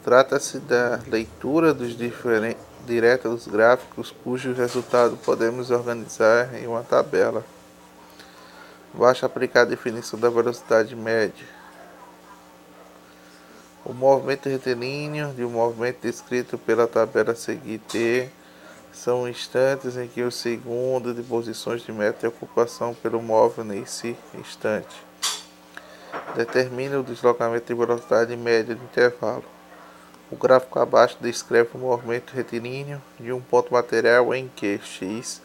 Trata-se da leitura dos direta dos gráficos, cujo resultado podemos organizar em uma tabela. Basta aplicar a definição da velocidade média. O movimento retilíneo de um movimento descrito pela tabela a seguir T são instantes em que o segundo de posições de meta é ocupação pelo móvel nesse instante. Determine o deslocamento de velocidade média de intervalo. O gráfico abaixo descreve o movimento retilíneo de um ponto material em que x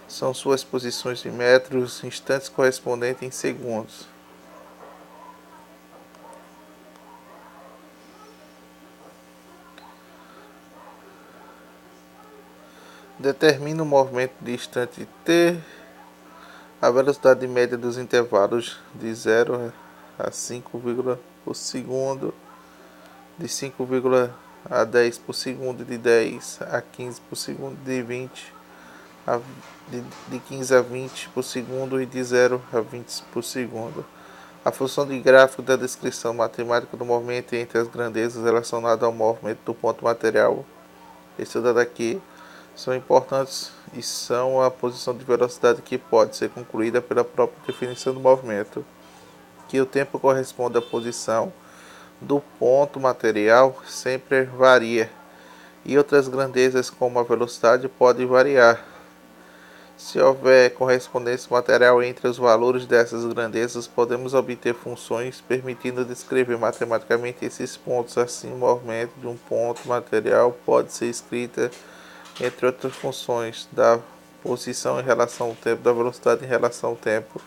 são suas posições de metros, instantes correspondentes em segundos. Determine o movimento de instante t, a velocidade média dos intervalos de 0 a 5, por segundo, de 5, a 10 por segundo, de 10 a 15 por segundo, de 15 a 20 por segundo e de 0 a 20 por segundo. A função de gráfico da descrição matemática do movimento entre as grandezas relacionadas ao movimento do ponto material estudado aqui são importantes e são a posição de velocidade que pode ser concluída pela própria definição do movimento, que o tempo corresponde à posição do ponto material sempre varia, e outras grandezas como a velocidade podem variar. Se houver correspondência material entre os valores dessas grandezas, podemos obter funções permitindo descrever matematicamente esses pontos. Assim, o movimento de um ponto material pode ser escrita entre outras funções da posição em relação ao tempo, da velocidade em relação ao tempo,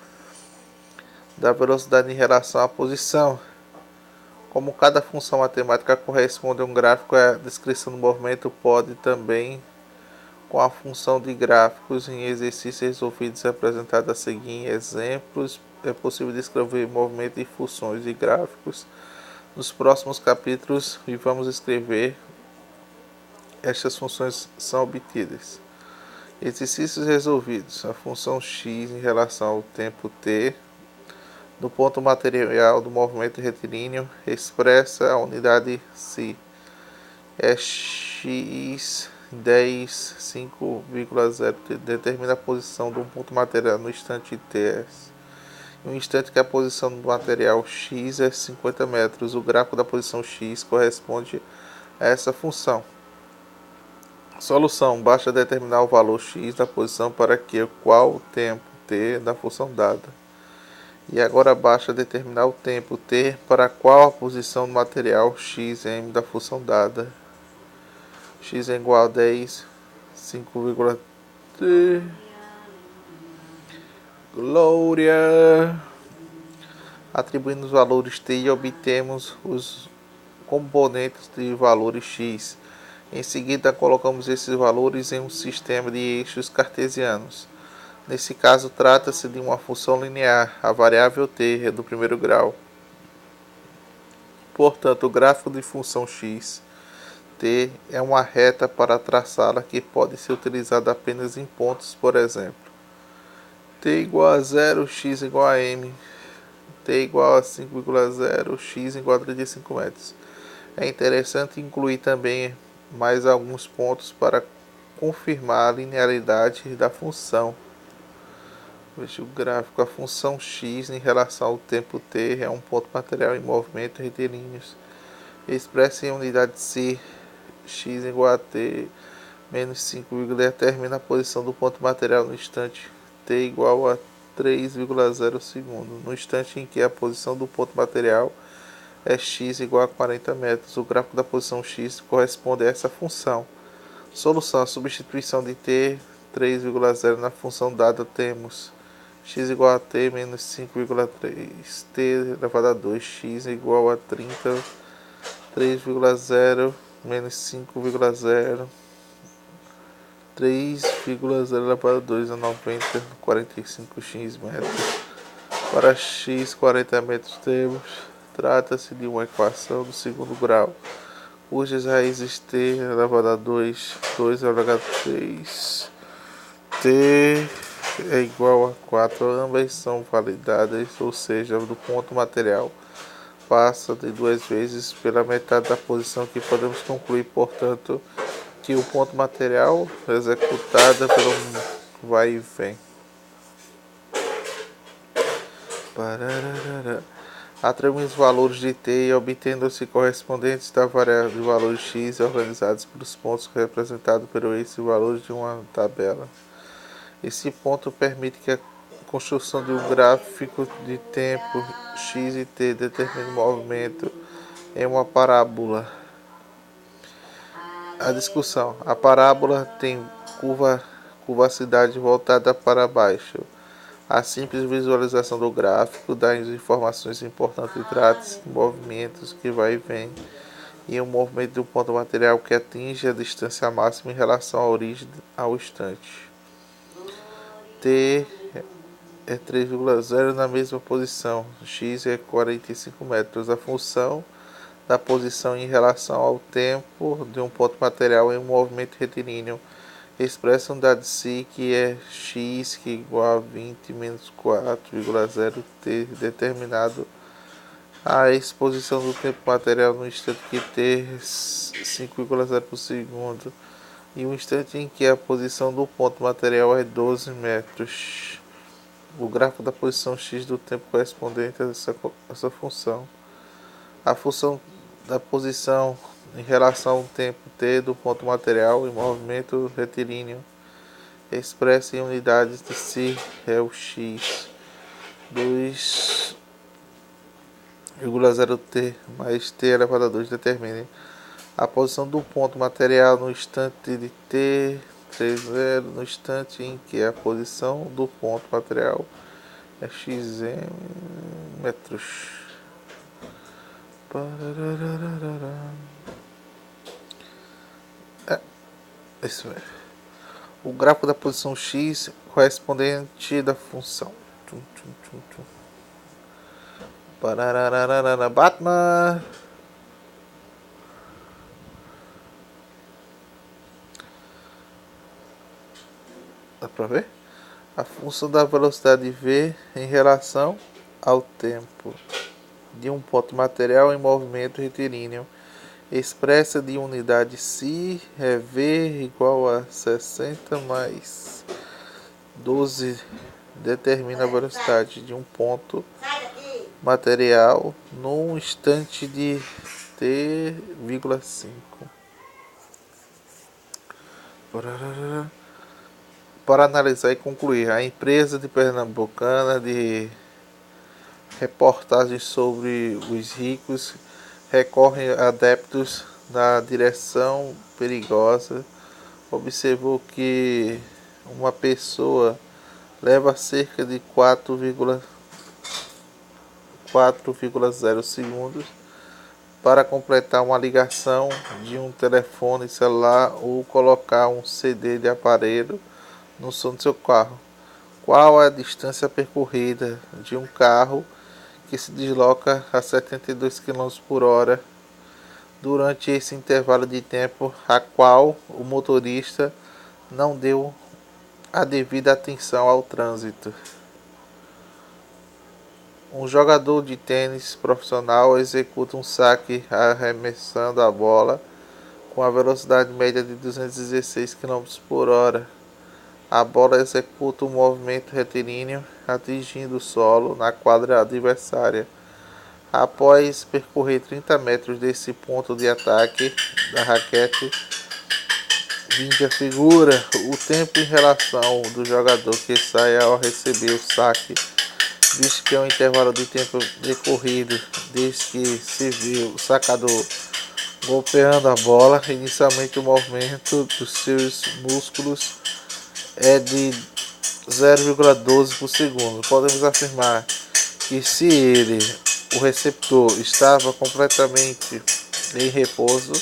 da velocidade em relação à posição. Como cada função matemática corresponde a um gráfico, a descrição do movimento pode também, com a função de gráficos em exercícios resolvidos e apresentados a seguir em exemplos, é possível descrever movimento de funções e gráficos. Nos próximos capítulos, e vamos escrever estas funções são obtidas. Exercícios resolvidos. A função x em relação ao tempo t do ponto material do movimento retilíneo expressa a unidade si. É x 10, 5,0 determina a posição de um ponto material no instante t. No instante que a posição do material x é 50 metros, o gráfico da posição x corresponde a essa função. Solução: basta determinar o valor x da posição para que qual o tempo t da função dada. E agora basta determinar o tempo t para qual a posição do material xm da função dada. X é igual a 10, 5,t. Glória! Atribuindo os valores t e obtemos os componentes de valores x. Em seguida, colocamos esses valores em um sistema de eixos cartesianos. Nesse caso, trata-se de uma função linear. A variável t é do primeiro grau. Portanto, o gráfico de função x, t, é uma reta para traçá-la que pode ser utilizada apenas em pontos, por exemplo. T igual a 0, x igual a m. T igual a 5,0, x igual a 35 metros. É interessante incluir também mais alguns pontos para confirmar a linearidade da função. Veja o gráfico. A função x em relação ao tempo t é um ponto material em movimento retilíneos. Expressa em unidade c. X igual a t menos 5, determina a posição do ponto material no instante t igual a 3,0 segundo. No instante em que a posição do ponto material é x igual a 40 metros. O gráfico da posição x corresponde a essa função. Solução: a substituição de t 3,0 na função dada, temos x igual a t menos 5,3, t elevado a 2, x igual a 30, 3,0 menos 5,0, 3,0 elevado a 2 a 90, 45x metros. Para x 40 metros temos, trata-se de uma equação do segundo grau, cujas raízes t elevado a 2, 2 elevado a 3, t é igual a 4, ambas são validadas, ou seja, do ponto material passa de 2 vezes pela metade da posição, que podemos concluir, portanto, que o ponto material executado pelo vai e vem. Atribuindo os valores de t e obtendo-se correspondentes da variável de valores x organizados pelos pontos representados pelo eixo e valores de uma tabela. Esse ponto permite que a construção de um gráfico de tempo x e t determine o movimento em uma parábola. A discussão. A parábola tem curvacidade voltada para baixo. A simples visualização do gráfico dá as informações importantes. Trata-se de movimentos que vai e vem e um movimento do ponto material que atinge a distância máxima em relação à origem ao instante. T é 3,0 na mesma posição. X é 45 metros. A função da posição em relação ao tempo de um ponto material em um movimento retilíneo expressa a unidade psi, que é x, que é igual a 20 menos 4,0 t, determinado a exposição do tempo material no instante que t 5,0 por segundo e o instante em que a posição do ponto material é 12 metros. O gráfico da posição x do tempo correspondente a essa função. A função da posição em relação ao tempo t do ponto material em movimento retilíneo expressa em unidades de si é o x 2,0 t mais t elevado a 2 determine a posição do ponto material no instante de t 3,0 no instante em que a posição do ponto material é x metros. Isso mesmo. O gráfico da posição x correspondente da função. Batman. Dá pra ver? A função da velocidade v em relação ao tempo de um ponto material em movimento retilíneo expressa de unidade psi é v igual a 60 mais 12 determina a velocidade de um ponto material num instante de t,5. Para analisar e concluir, a empresa de Pernambucana de reportagens sobre os ricos recorrem a adeptos na direção perigosa. Observou que uma pessoa leva cerca de 4,0 segundos para completar uma ligação de um telefone celular ou colocar um CD de aparelho no som do seu carro. Qual a distância percorrida de um carro que se desloca a 72 km por hora durante esse intervalo de tempo a qual o motorista não deu a devida atenção ao trânsito? Um jogador de tênis profissional executa um saque arremessando a bola com a velocidade média de 216 km por hora. A bola executa um movimento retilíneo atingindo o solo na quadra adversária. Após percorrer 30 metros desse ponto de ataque da raquete, vinde a figura o tempo em relação do jogador que sai ao receber o saque, visto que é um intervalo de tempo decorrido desde que se viu o sacador golpeando a bola. Inicialmente o movimento dos seus músculos é de 0,12 por segundo. Podemos afirmar que se o receptor estava completamente em repouso,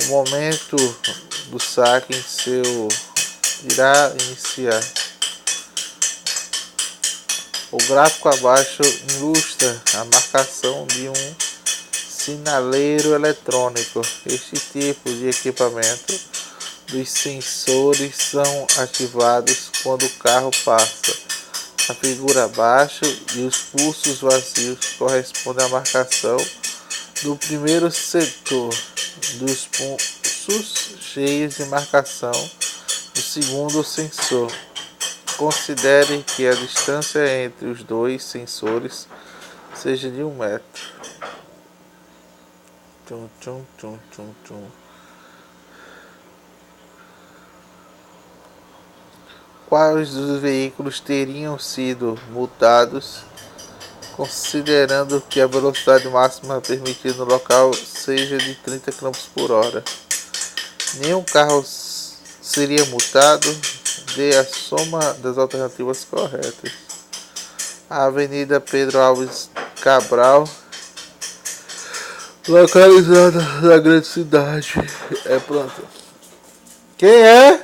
o momento do saque em seu irá iniciar. O gráfico abaixo ilustra a marcação de um sinaleiro eletrônico. Este tipo de equipamento dos sensores são ativados quando o carro passa a figura abaixo e os pulsos vazios correspondem à marcação do primeiro setor, dos pulsos cheios de marcação do segundo sensor. Considere que a distância entre os dois sensores seja de 1 metro. Quais dos veículos teriam sido multados, considerando que a velocidade máxima permitida no local seja de 30 km por hora? Nenhum carro seria multado. Dê a soma das alternativas corretas. A Avenida Pedro Alves Cabral, localizada na grande cidade. É pronto. Quem é?